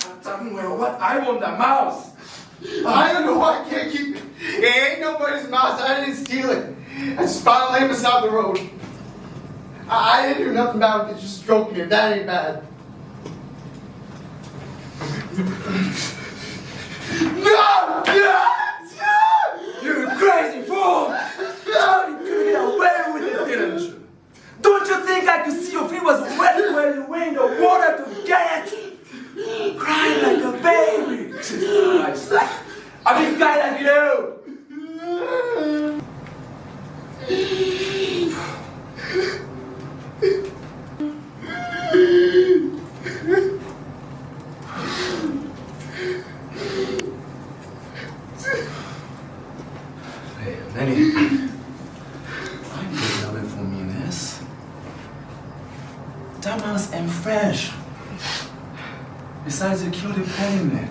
I'm talking about what I want the mouse. I don't know why I can't keep it. It ain't nobody's mouse. I didn't steal it. I just found it beside the road. I didn't do nothing about it. Just stroking it. That ain't bad. No! You crazy fool! You could get away with it, didn't you? Don't you think I could see your feet was wet when you went in the water to get it? Crying like a baby. Jesus Christ. A big guy like you. Hey, Lenny. Why did you love it for me in this? That mouse ain't fresh. Besides, you killed it pregnant.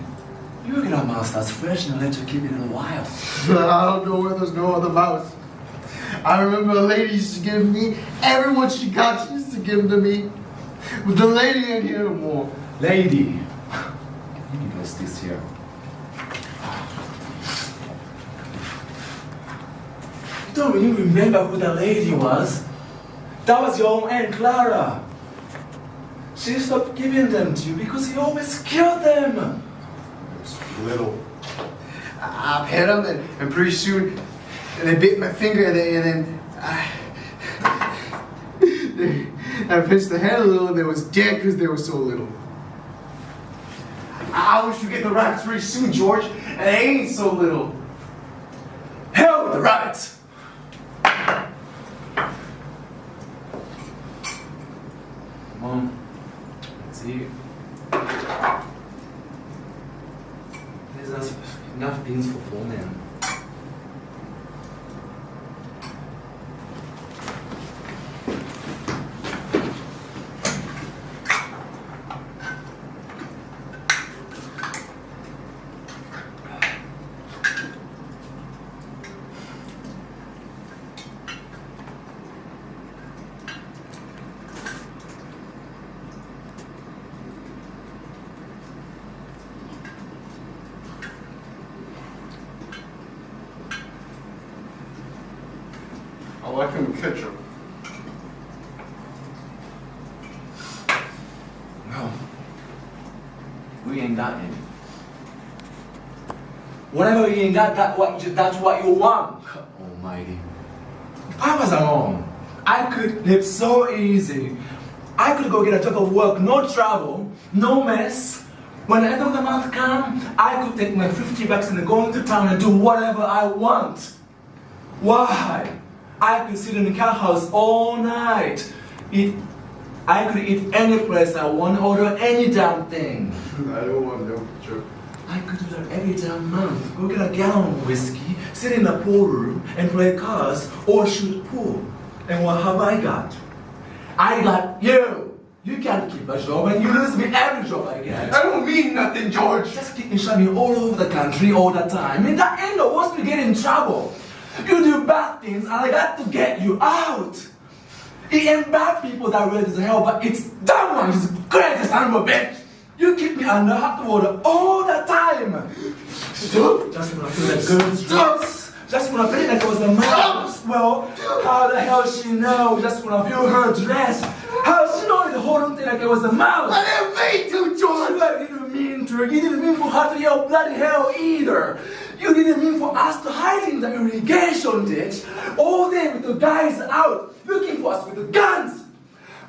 You get a mouse that's fresh and let you keep it in the wild. I don't know where there's no other mouse. I remember a lady used to give me, everyone she got, she used to give them to me. But the lady ain't here no more. Lady. Let me place this here. You don't really remember who the lady was? That was your own Aunt Clara. She stopped giving them to you because you always killed them. It was little. I pet them and pretty soon they bit my finger and then I pinched the head a little and they was dead because they were so little. I wish we get the rabbits pretty soon, George, and they ain't so little. Hell with the rabbits! Mom, see, there's enough beans for 4 men. I like him with ketchup. No, we ain't got any. Whatever you ain't got, that's what you want. God Almighty. If I was alone, I could live so easy. I could go get a job of work, no travel, no mess. When the end of the month comes, I could take my 50 bucks and go into town and do whatever I want. Why? I could sit in the cat house all night. I could eat any place I want, order any damn thing. I don't want no ketchup. I could do that every damn month. Go get a gallon of whiskey, sit in a pool room and play cards or shoot pool. And what have I got? I got you. You can't keep a job and you lose me every job I get. I don't mean nothing, George. Just keep me shoving all over the country all the time. And that ain't the worst to get in trouble. You do bad things and I got to get you out. It ain't bad people that ready to hell, but it's that one who's the greatest son of a bitch. You keep me under hot water all the time. Just when I feel that girl's dress. Just when I feel like it was a mouse. Well, how the hell she know? Just when I feel her dress. How she know the whole thing like it was a mouse? I didn't mean to, George. You didn't mean to. You didn't mean for her to yell bloody hell either. You didn't mean for us to hide in the irrigation ditch all day with the guys out looking for us with the guns.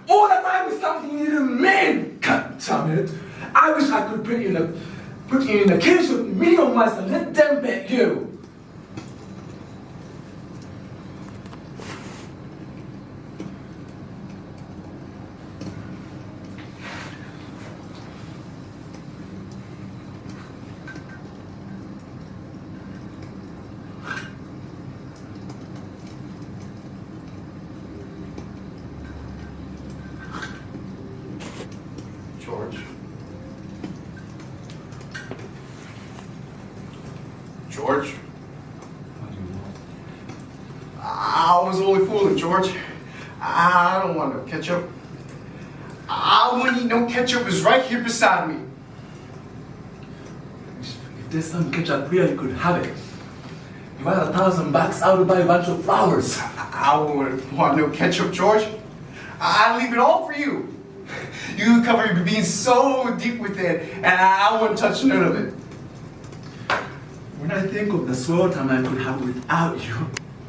All the time with something you didn't mean. God damn it. I wish I could put you in a cage with me or mice and let them pet you. George. George? What do you want? I was only fooling, George. I don't want no ketchup. I wouldn't eat no ketchup. It's right here beside me. there's some ketchup here, you could have it. If I had $1,000, I would buy a bunch of flowers. I wouldn't want no ketchup, George. I'd leave it all for you. You cover your beans so deep with it, and I wouldn't touch none of it. When I think of the swell time I could have without you,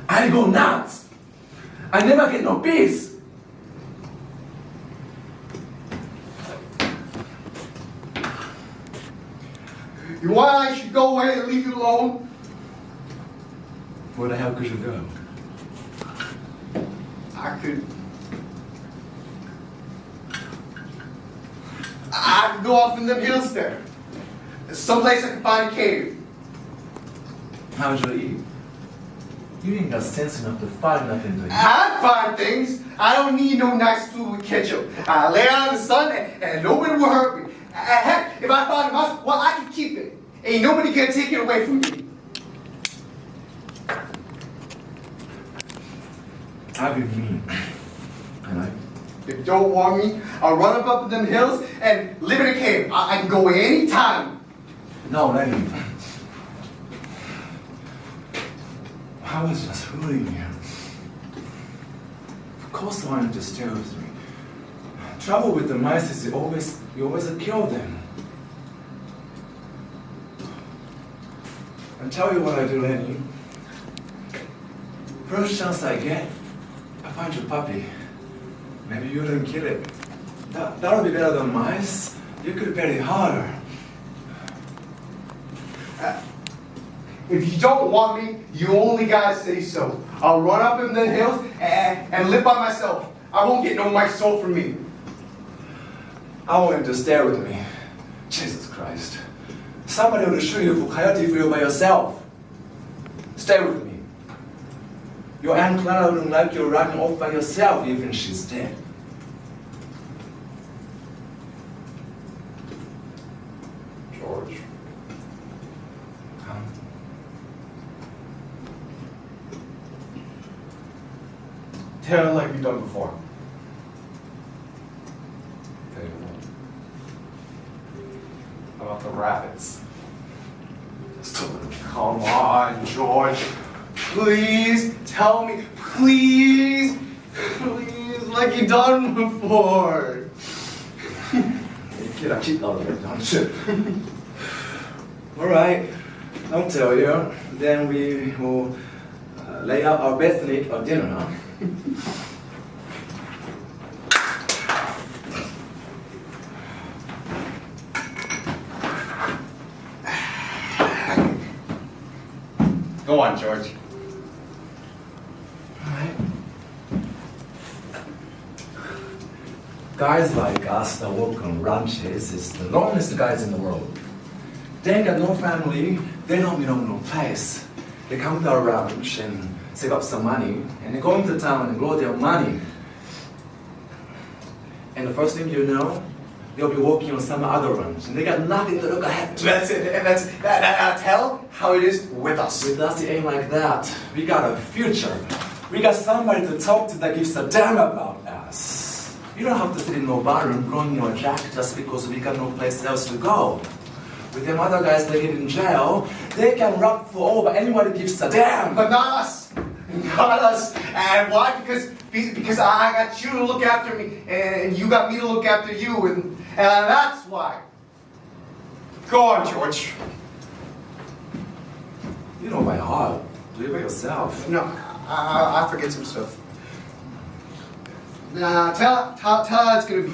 I go nuts. I never get no peace. You want I should go away and leave you alone? Where the hell could you go? I could go off in them hills there. Someplace I can find a cave. How would you eat? You ain't got sense enough to find nothing to eat. I find things. I don't need no nice food with ketchup. I lay out in the sun and nobody will hurt me. Heck, if I find a mouse, well, I can keep it. Ain't nobody gonna take it away from me. I'd be mean. And If you don't want me, I'll run up in them hills and live in a cave. I can go away anytime. No, Lenny. I was just fooling you. Of course I wanted to stay with me. Trouble with the mice is you always kill them. I'll tell you what I do, Lenny. First chance I get, I find your puppy. Maybe you don't kill it. That'll be better than mice. You could bet it harder. If you don't want me, you only gotta say so. I'll run up in the hills and live by myself. I won't get no mice soul from me. I want you to stay with me. Jesus Christ. Somebody will shoot you for coyote for you by yourself. Stay with me. Your Aunt Clara wouldn't like you running off by yourself even if she's dead. George. Tell her like you've done before. Tell you what. About the rabbits. Stop it. Come on, George. Please tell me, please, like you done before. You get a cheat out of it, don't you? Alright, I'll tell you. Then we will lay out our beds and eat our dinner, huh? Go on, George. Alright. Guys like us that work on ranches is the loneliest guys in the world. They ain't got no family, they don't belong no place. They come to our ranch and save up some money, and they go into town and grow their money. And the first thing you know, they'll be working on some other ranch, and they got nothing to look ahead to. That's it, and tell how it is with us. With us, it ain't like that. We got a future. We got somebody to talk to that gives a damn about us. You don't have to sit in no barroom growing your jack just because we got no place else to go. With them other guys that get in jail, they can run for over anyone that gives a damn. But not us. Not us. And why? Because I got you to look after me, and you got me to look after you, and that's why. Go on, George. You know by heart. Do it by yourself. No, I forget some stuff. Tell how it's gonna be.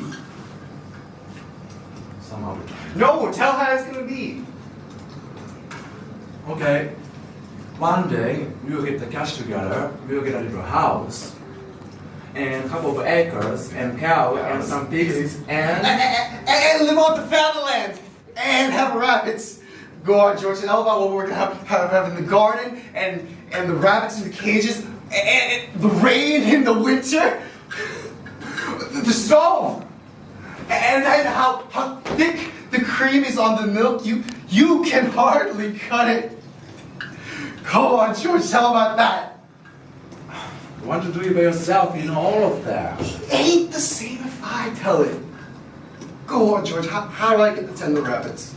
Some other time. No, tell how it's gonna be. Okay. One day, we will get the cash together, we will get a little house, and a couple of acres, and cow, and some pigs, And live on the family land, and have rabbits. Go on, George, tell about what we're gonna have in the garden, and the rabbits in the cages, and the rain in the winter, the stove, and then how thick the cream is on the milk, you can hardly cut it. Go on, George, tell about that. You want to do it by yourself, you know all of that. It ain't the same if I tell it. Go on, George, how do I get to tend the rabbits?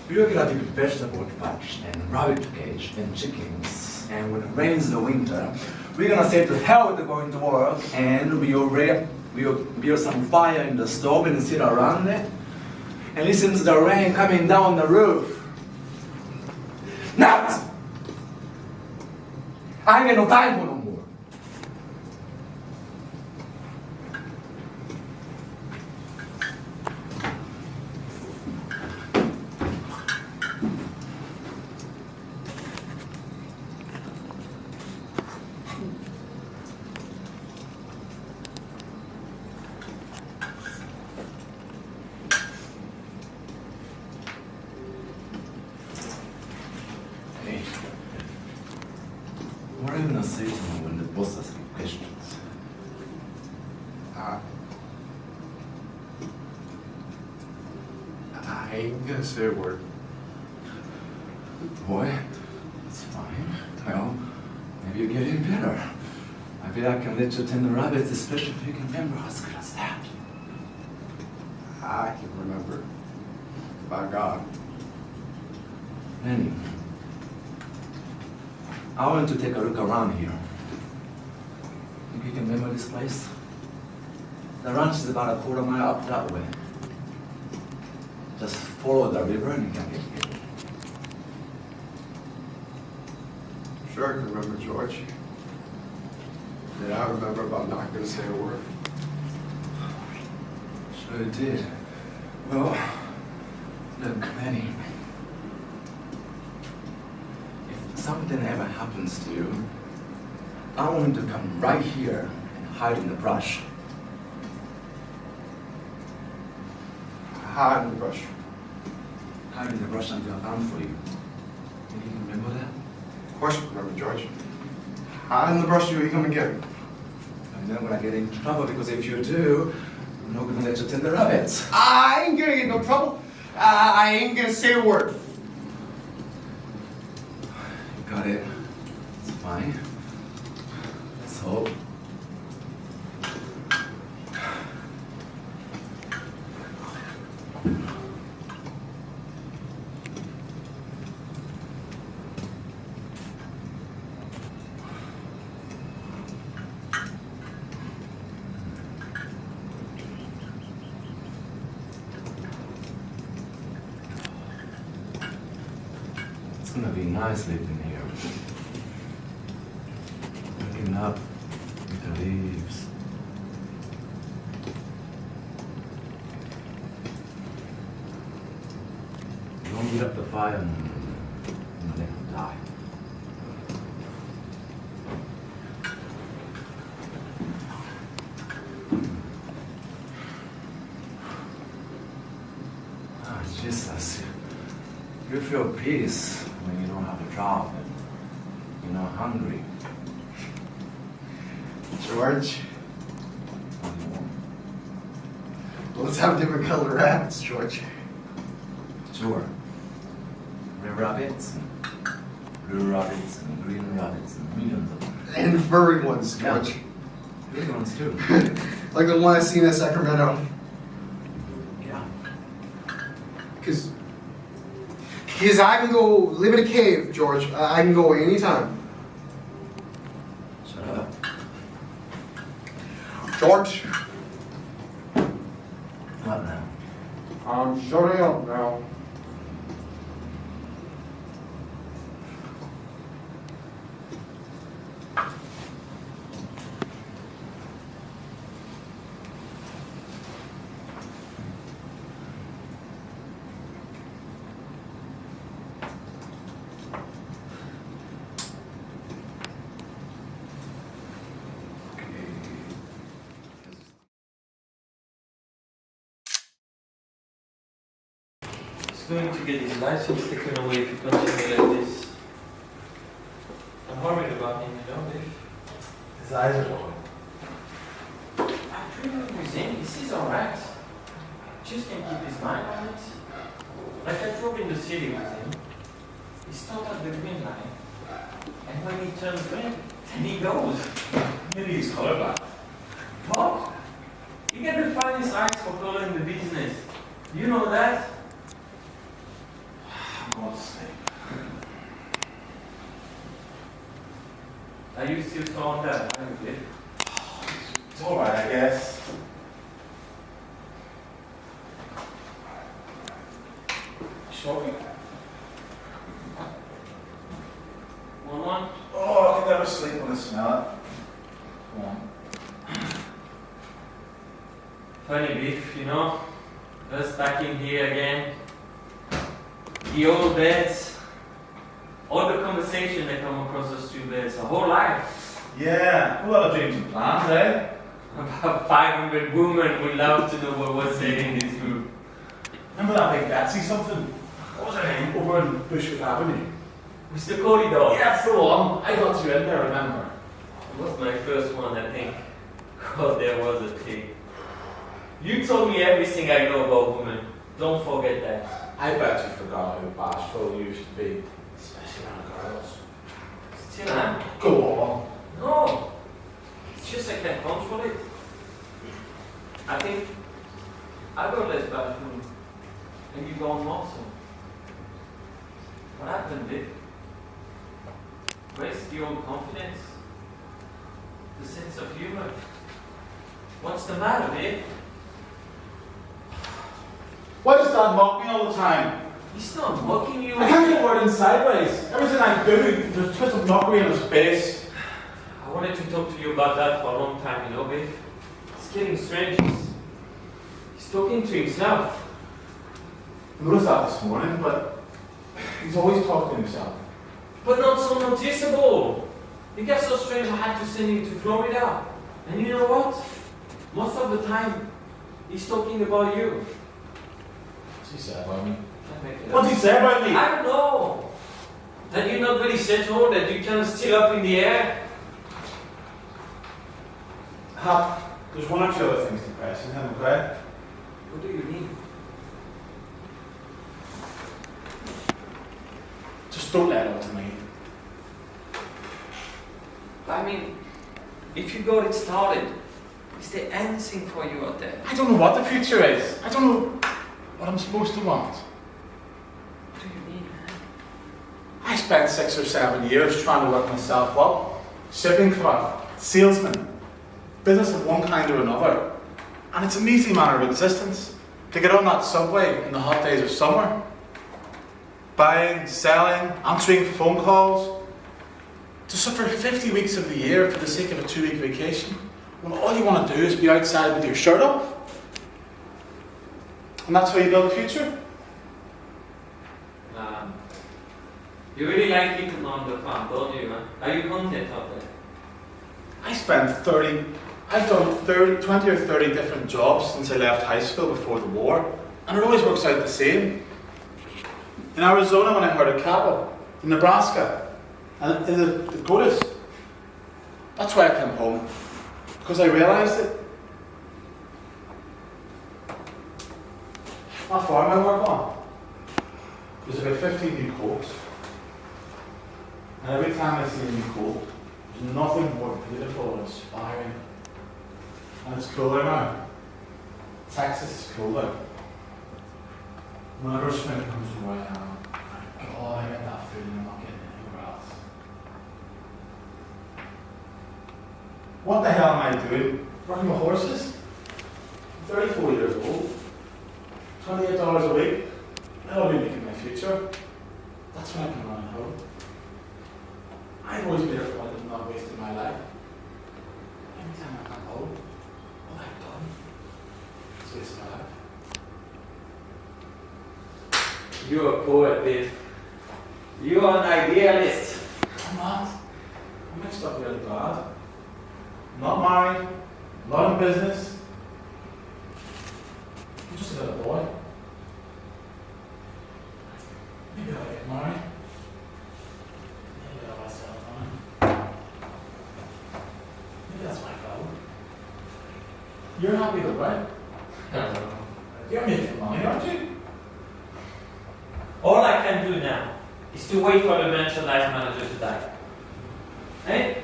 We're gonna do vegetable patch and rabbit cage and chickens. And when it rains in the winter, we're gonna say to hell with going to work and we'll build some fire in the stove and sit around it and listen to the rain coming down the roof. Now! I ain't got no time for no more. What are you gonna say to me when the boss asks you questions? I ain't gonna say a word. Boy, that's fine. Well, maybe you're getting better. Maybe I can let you tend the rabbits, especially if you can remember as good as that. I can remember. By God. Lenny, I want to take a look around here. Think you can remember this place? The ranch is about a quarter mile up that way. Just follow the river and you can get here. Sure, I can remember, George. Did I remember about not gonna say a word? Sure you did. Well, look, Lenny. If something ever happens to you, I want you to come right here and hide in the brush. Hide in the brush. Hide in the brush until I come for you. Think you can remember that? Of course you remember, George. Hide in the brush till you come and get me. I'm not gonna get in trouble because if you do, I'm not gonna let you tend the rabbits. I ain't gonna get in no trouble. I ain't gonna say a word. You got it. It's fine. Let's hope. It's gonna be nice living here. Waking up with the leaves. Don't get up the fire and let them die. Ah, Jesus. You feel peace when you don't have a job and you're not hungry. George, let's have different colored rabbits, George. Sure. Red rabbits, blue rabbits, and green rabbits, and millions of them. And furry ones, George. Good ones too. Like the one I seen in Sacramento. Yeah. Because I can go live in a cave, George. I can go anytime. Shut up. George, What now? I'm shutting up now. He's going to get his license taken away if he continues like this. I'm worried about him, you know, Dave. His eyes are going. I'm treating with him, he sees alright. Just can't keep his mind on it. Like I drove in the city with him. He stopped at the green line. And when he turns green, then he goes. Maybe he's colorblind. What? You get the finest eyes for color in the business. Do you know that? going to sleep. Are you still torn down? Are you good? It's alright, I guess. Shocking. One? Oh, I can never sleep when I smell it. Come on. Funny beef, you know? Us back in here again. The old beds. All the conversation that come across those two beds, our whole life. Yeah, a lot of dreams and plans, eh? About 500 women would love to know what was there in this room. Remember that big Betsy something? What was her name? Over in Bushwick Avenue. Mr. Cody dog. Yeah, that's the one. I got you in there, remember? It was my first one, I think. God, there was a pig. You told me everything I know about women. Don't forget that. I bet you forgot how bashful you used to be, especially around girls. Still am. Go on. No. It's just I can't control it. I think I got less bashful and you got more so. What happened, Vic? Where's the old confidence? The sense of humor? What's the matter, Vic? Why does Dad mock me all the time? He's not mocking you. I can't get a word in sideways. Everything I do, there's a twist of mockery in his face. I wanted to talk to you about that for a long time, you know, Vic. It's getting strange. He's talking to himself. I noticed that this morning, but he's always talking to himself. But not so noticeable. It got so strange I had to send him to Florida. And you know what? Most of the time, he's talking about you. What's he say about me? Can't make it What's up. he say about me? I don't know. That you're not really settled, that you kind of still up in the air. Hap, there's one or two other things to question him, okay? What do you mean? Just don't let it up to me. I mean, if you got it started, is there anything for you out there? I don't know what the future is. I don't know what I'm supposed to want. What do you mean, man? I spent 6 or 7 years trying to work myself up. Shipping clerk, salesman, business of one kind or another. And it's an easy manner of existence to get on that subway in the hot days of summer. Buying, selling, answering phone calls. To suffer 50 weeks of the year for the sake of a 2-week vacation, when all you want to do is be outside with your shirt off. And that's how you build a future. You really like it on the farm, don't you, man? Are you content out there? I've done 20 or 30 different jobs since I left high school before the war, and it always works out the same. In Arizona when I herded cattle, in Nebraska, and in the Dakotas. That's why I came home, because I realised it. That farm I work on, there's about 15 new colts. And every time I see a new colt, there's nothing more beautiful and inspiring. And it's cooler now. Texas is cooler. Whenever spring comes around, God, I get that feeling I'm not getting anywhere else. What the hell am I doing? Working with horses? I'm 34 years old. $28 a week. That'll be making my future. That's when I can run home. I've always been afraid of not wasting my life. Every time I come home, all I've done is waste my life. You're a poet, Biff. You're an idealist. I'm not. I'm mixed up really bad. I'm not married, not in business. I'm just a little boy. Maybe I'll get married. Maybe I'll settle down. Maybe that's my goal. You're happy though, right? You're making money, aren't you? All I can do now is to wait for the merchandise manager to die. Hey,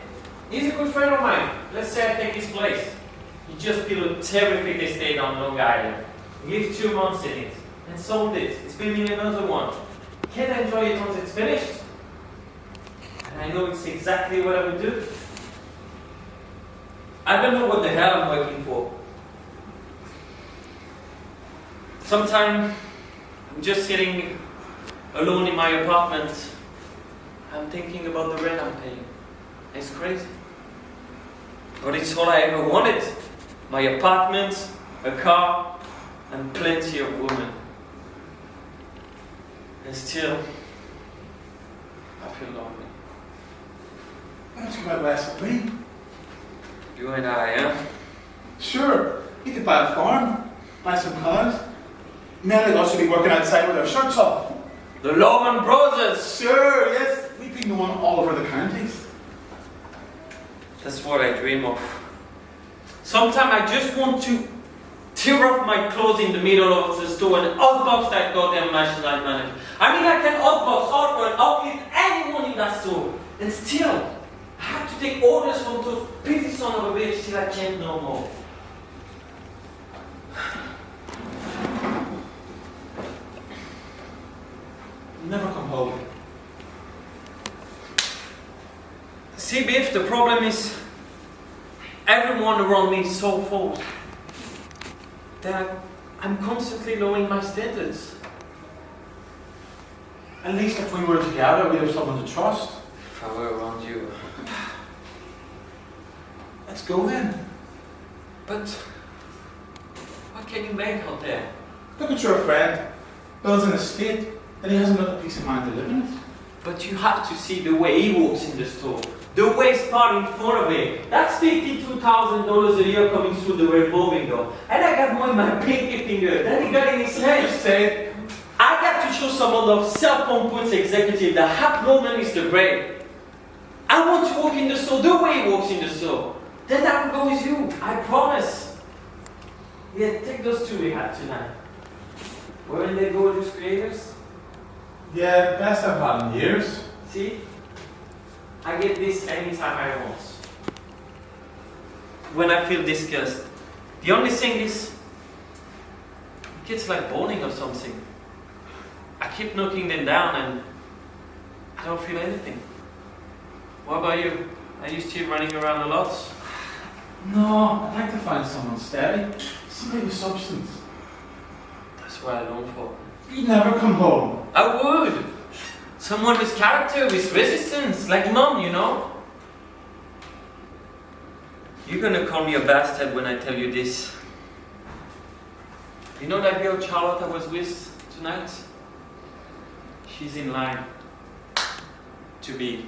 he's a good friend of mine. Let's say I take his place. He just built a terrific estate on Long Island. He lived 2 months in it and sold it. He's building another one. can't enjoy it once it's finished. And I know it's exactly what I would do. I don't know what the hell I'm working for. Sometimes I'm just sitting alone in my apartment. I'm thinking about the rent I'm paying. It's crazy. But it's all I ever wanted. My apartment, a car, and plenty of women. And still, I feel lonely. Why don't you go out west with me? You and I, yeah? Sure, you could buy a farm, buy some cows. Men like us should be working outside with our shirts off. The Lehman Brothers! Sure, yes, we'd be known all over the counties. That's what I dream of. Sometimes I just want to tear off my clothes in the middle of the store and outbox that goddamn national manager. I mean, I can outbox, outbox, outlift anyone in that store. And still, I have to take orders from those petty son of a bitch till I can't no more. You never come home. See, Biff, the problem is everyone around me is so forced that I'm constantly lowering my standards. At least if we were together, we'd have someone to trust. If I were around you. Let's go then. But what can you make out there? Look at your friend. Builds an estate, and he hasn't got the peace of mind to live in it. But you have to see the way he walks in the store. The waist part in front of him. That's $52,000 a year coming through the revolving door. And I got more in my pinky finger than he got in his hand. Just say, I got to show someone of self-pompous executive that have no man Mr. Brain. I want to walk in the store the way he walks in the store. Then I will go with you. I promise. Yeah, take those two we had tonight. Weren't they gorgeous creators? yeah, best I've had in years. See? I get this anytime I want. When I feel disgust. The only thing is, it gets like boning or something. I keep knocking them down and I don't feel anything. What about you? Are you still running around a lot? No, I'd like to find someone steady. Somebody with substance. That's what I long for. You'd never come home. I would! Someone with character, with resistance, like Mom, you know? You're gonna call me a bastard when I tell you this. You know that girl Charlotte I was with tonight? She's in line to be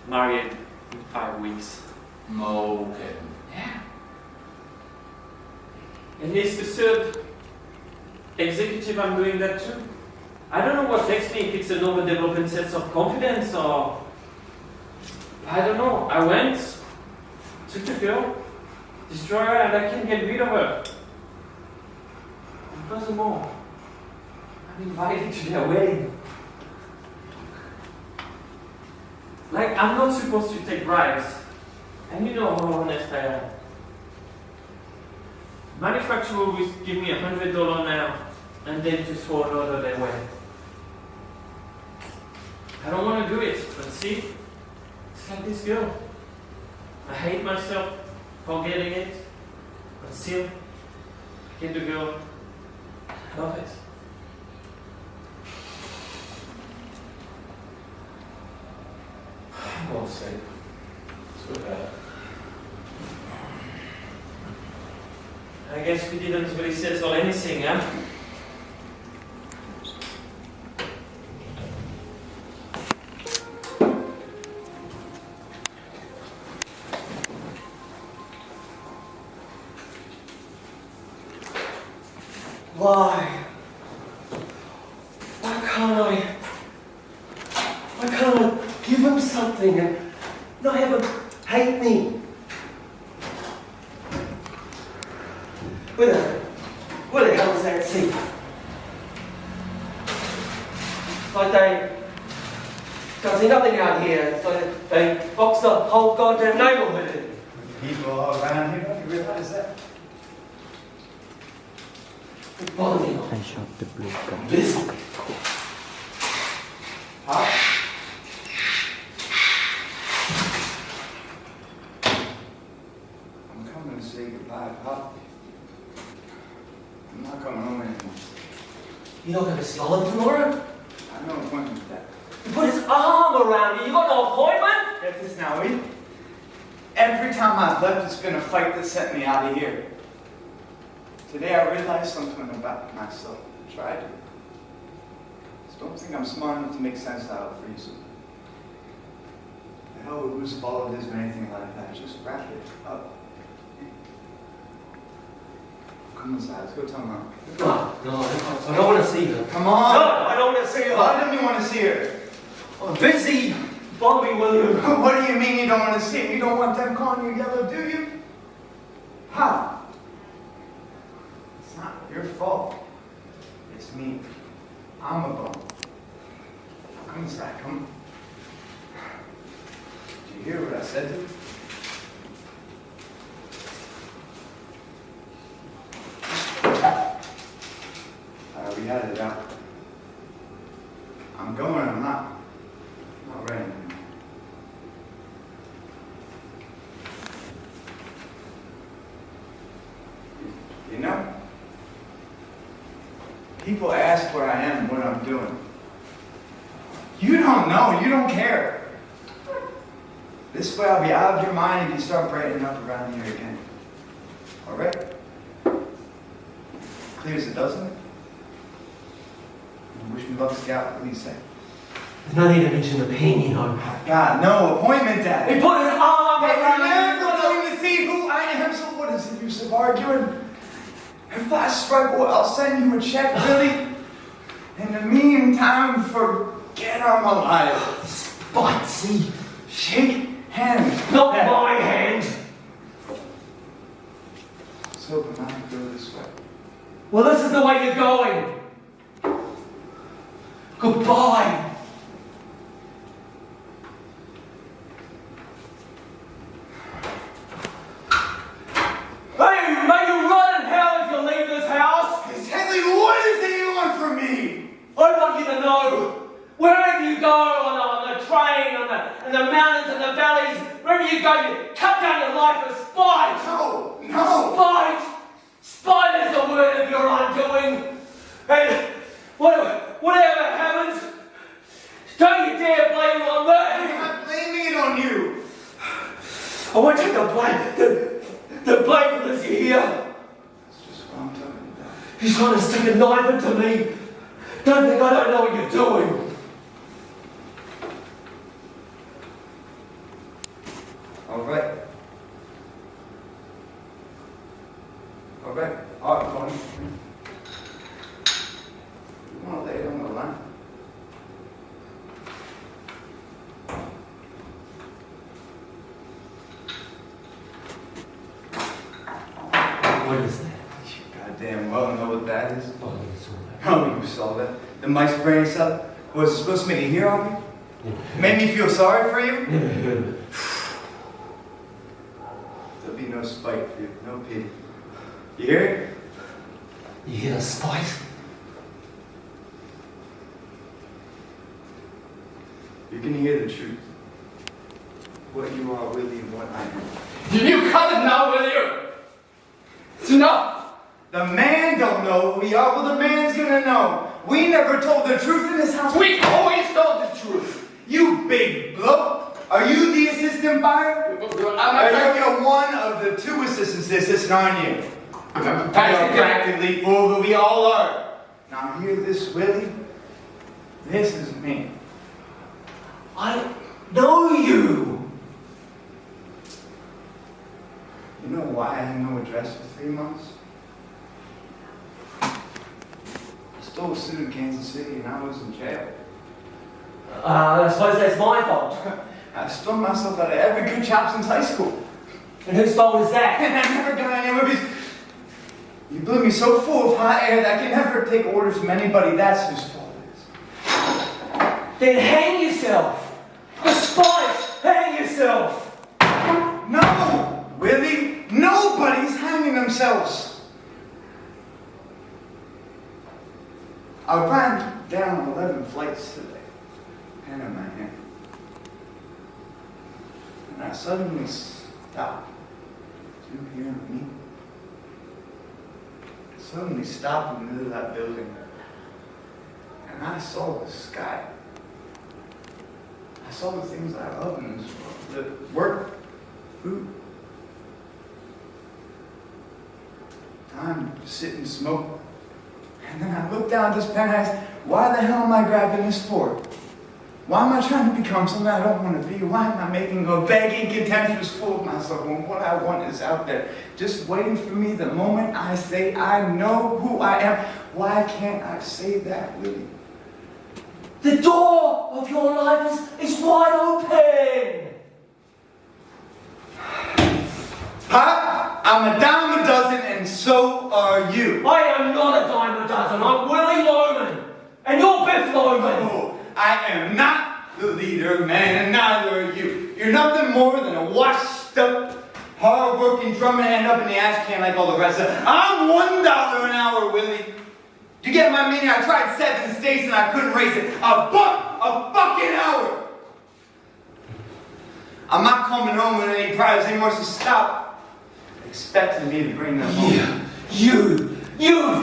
married in 5 weeks. No kidding. Yeah. And he's the third executive I'm doing that too. I don't know what takes me, if it's an overdeveloped sense of confidence or... I don't know. I went, took the girl, destroyed her, and I can't get rid of her. And furthermore, I'm invited to their wedding. Like, I'm not supposed to take bribes. And you know how honest I am. Manufacturer will give me $100 now, and then just throw another their way. I don't want to do it, but see, it's like this girl. I hate myself for getting it, but still, I get the girl. I love it. For God's sake. It's so bad. I guess we didn't really settle anything, huh? Why? Why can't I give him something and not have him hate me? Where the hell is that seat? Like can't see nothing out here. It's like they boxed the whole goddamn neighborhood in. People all around here, don't you realize that? Bother me. I shot the blue guy. Listen. Pop? I'm coming to say goodbye, Pop. I'm not coming home anymore. You're not going to see Oliver tomorrow? I have no appointment with that. He put his arm around you. You got no appointment? Get this now, will you? Every time I've left, it's been a fight that sent me out of here. Today I realized something about myself. I tried to. Just don't think I'm smart enough to make sense out of it for you. The hell with whose fault it is or anything like that. Just wrap it up. Come inside. Let's go tell Mom. No, I don't want to see her. Come on. No, I don't want to see her. Why don't you want to see her? I'm busy, Bobby William. What do you mean you don't want to see her? You don't want them calling you yellow, do you? How? It's not your fault. It's me. I'm a bum. Come inside, come. Did you hear what I said to you? We had it out. I'm going, I'm not ready anymore. You know, people ask where I am, what I'm doing. You don't know, you don't care. This way I'll be out of your mind if you start brightening up around here again. Alright? Clear as it, doesn't it? Wish me luck, Scout. What do you say? There's no need to mention the pain, you know. God, no. Appointment, Dad. He put his arm Hey, around you're never you. going to see who I am, so what is the use of arguing? If I struggle, I'll send you a check, Billy. In the meantime, forget I'm alive. Spite, see? Shake hands. Not Dad. my hand. Let's hope I'm not go this way. Well, this is the way you're going. Goodbye. Hey, may you rot in hell if you leave this house. Exactly what is it you want from me? I want you to know, wherever you go on the train, in the mountains and the valleys, wherever you go, you cut down your life for spite. No. Spite. Spite is the word of your undoing. And whatever happens, don't you dare blame it on me. I'm not blaming it on you. I won't take the blame for this, you hear? That's just what I'm talking about. He's trying to stick a knife into me. Don't think I don't know what you're doing. All right. All right, fine. You want to lay it on the line? What is that? You goddamn well know what that is. Oh, you saw that. Oh, you saw that. The mice brain stuff. Was it supposed to make a hero of you? Made me feel sorry for you? Never heard of it. There'll be no spite for you, no pity. You hear it? You hear the spite? You're gonna hear the truth. What you are really and what I am. You cut it now, will you? It's enough. The man don't know who we are. Well, the man's gonna know. We never told the truth in this house. We always told the truth. You big bloke. Are you the assistant buyer? You're one of the two assistants that assist on you. You're practically fool that we all are. Now hear this, Willie. This is me. I know you. You know why I had no address for 3 months? I stole a suit in Kansas City and I was in jail. I suppose that's my fault. I stole myself out of every good job since high school. And whose fault is that? And I never got anywhere because you blew me so full of hot air that I can never take orders from anybody. That's whose fault it is. Then hang yourself. Despite, hang yourself. No, Willie, nobody's hanging themselves. I ran down 11 flights today. pen in my hand. And I suddenly stopped. Do you hear me? I suddenly stopped in the middle of that building. And I saw the sky. I saw the things I love in this world. The work, food, time to sit and smoke. And then I looked down at this pen and I asked, why the hell am I grabbing this for? Why am I trying to become something I don't want to be? Why am I making a begging, contemptuous fool of myself when what I want is out there, just waiting for me the moment I say I know who I am? Why can't I say that, Willie? The door of your life is wide open! Pop, I'm a dime a dozen and so are you. I am not a dime a dozen. I'm Willie Loman. And you're Biff Loman. Oh, I am not the leader, man, and neither are you. You're nothing more than a washed up, hard-working drummer and end up in the ash can like all the rest of them. I'm $1 an hour, Willie. You get my meaning? I tried 7 states and I couldn't raise it. $1 a fucking hour. I'm not coming home with any prize anymore, so stop expecting me to bring them home. You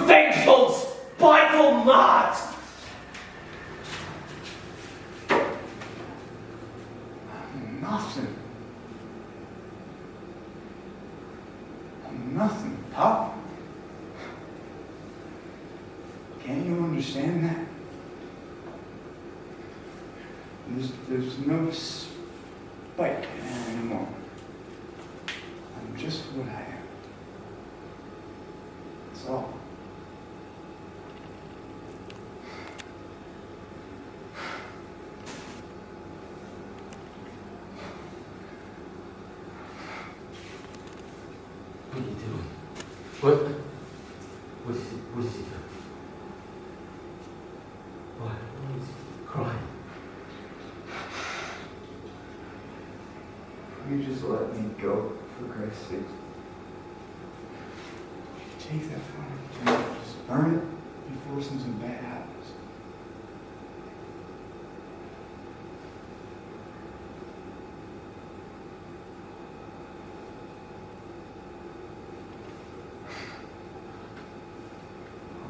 vengeful, spiteful mart! I'm nothing. I'm nothing, Pop. Can't you understand that? There's no spite anymore. I'm just what I am. That's all. What are you doing? What is he doing? Why is he crying? You just let me go, for Christ's sake. Take that from me. Just burn it before something bad happens.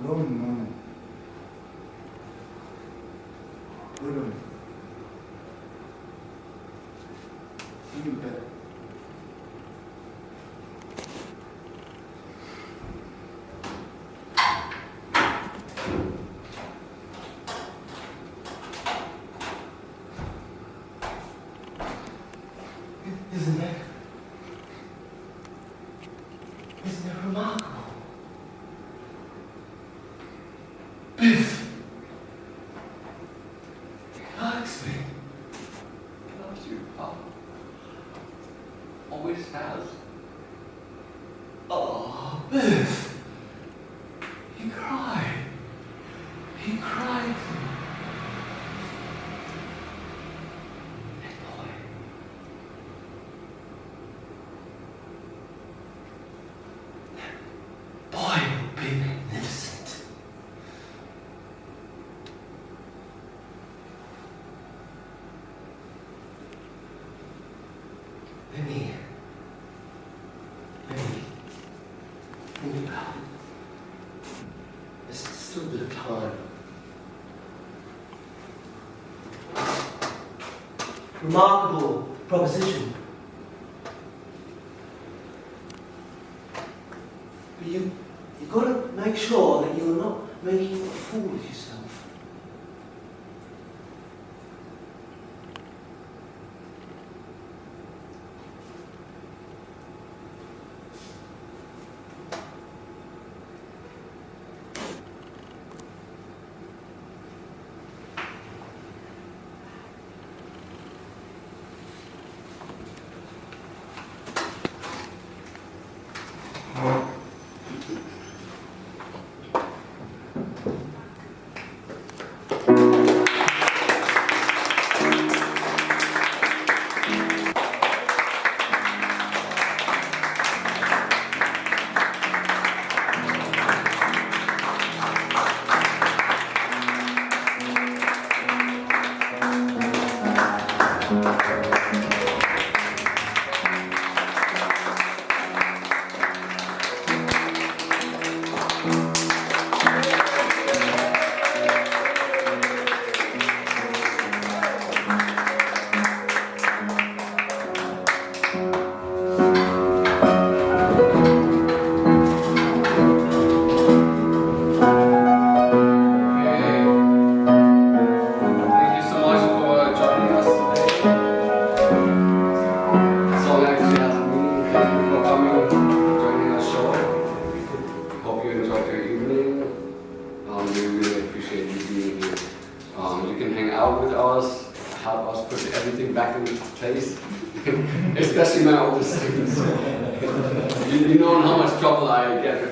Go in the moment. Put him. You better. Isn't it remarkable? Biff! Likes me. Loves you, Pop. Always has. Oh, Biff! He cried. He cried. That boy would be magnificent. Maybe think about it. There's still a bit of time. Remarkable proposition. But you've got to make sure that you're not making a fool of yourself.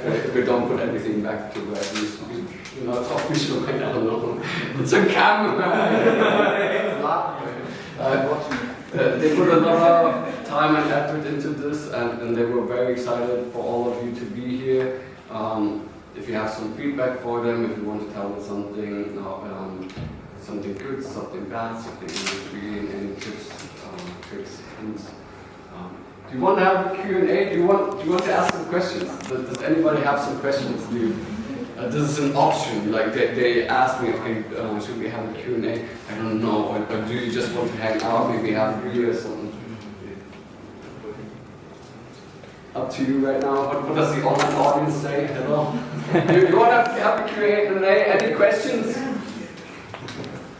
if we don't put anything back to where it used to be. You know, it's official, like, I don't know. It's a camera. They put a lot of time and effort into this, and they were very excited for all of you to be here. If you have some feedback for them, if you want to tell them something, something good, something bad, something in between, any tips, tricks, hints. Do you want to have a Q&A? Do you want to ask some questions? Does anybody have some questions? This is an option. Like they asked me, okay, should we have a Q&A? I don't know. Or do you just want to hang out? Maybe have a beer or something. Up to you right now. What does the online audience say? Hello. you want to have a Q&A? Any questions?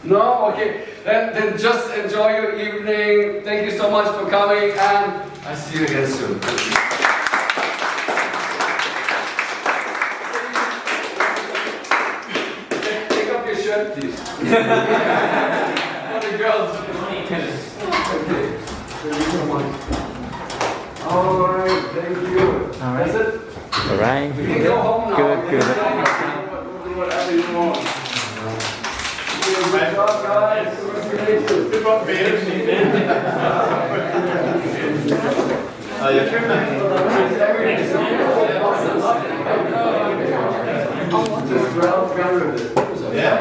No? Okay. Then just enjoy your evening. Thank you so much for coming, and I see you again soon. Take off your shirt, please. For the girls. Okay. Thank you so much. Alright, thank you. That's it? Alright. We can go home now. Good. Do whatever you want. Good job, guys. Congratulations. Good luck, mate. Just grab it. Yeah.